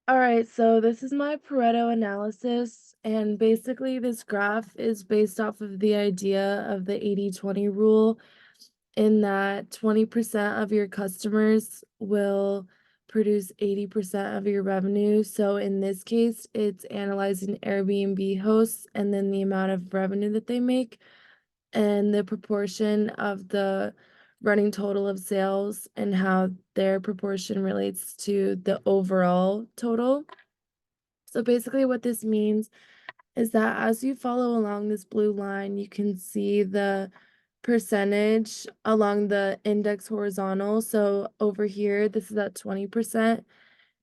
All right, so this is my Pareto analysis, and basically this graph is based off of the idea of the 80-20 rule, in that 20% of your customers will produce 80% of your revenue. So in this case, it's analyzing Airbnb hosts and then the amount of revenue that they make and the proportion of the running total of sales and how their proportion relates to the overall total. So basically what this means is that as you follow along this blue line, you can see the percentage along the index horizontal. So over here, this is at 20%.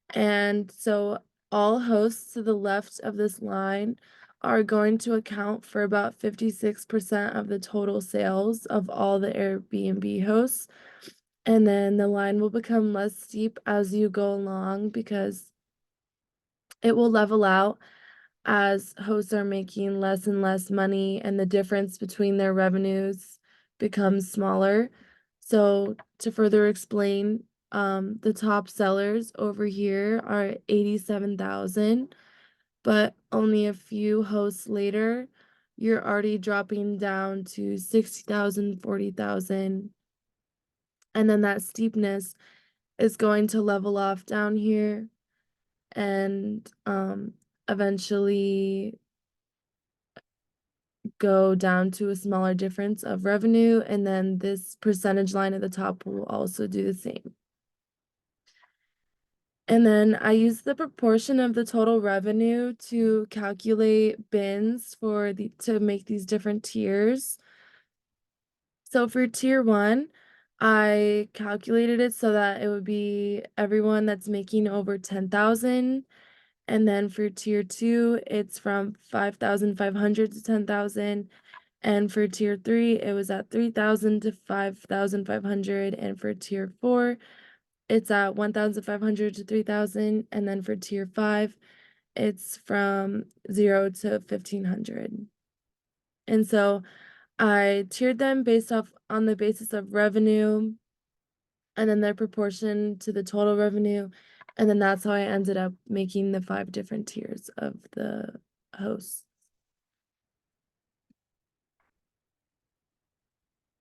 And so all hosts to the left of this line are going to account for about 56% of the total sales of all the Airbnb hosts. And then the line will become less steep as you go along because it will level out as hosts are making less and less money and the difference between their revenues becomes smaller. So to further explain, the top sellers over here are 87,000, but only a few hosts later, you're already dropping down to 60,000, 40,000, and then that steepness is going to level off down here and eventually go down to a smaller difference of revenue, and then this percentage line at the top will also do the same. And then I use the proportion of the total revenue to calculate bins to make these different tiers. So for tier 1, I calculated it so that it would be everyone that's making over 10,000. And then for tier 2, it's from 5,500 to 10,000. And for tier 3, it was at 3,000 to 5,500. And for tier 4, it's at 1,500 to 3,000. And then for tier 5, it's from 0 to 1,500. And so I tiered them based off on the basis of revenue and then their proportion to the total revenue. And then that's how I ended up making the 5 different tiers of the hosts.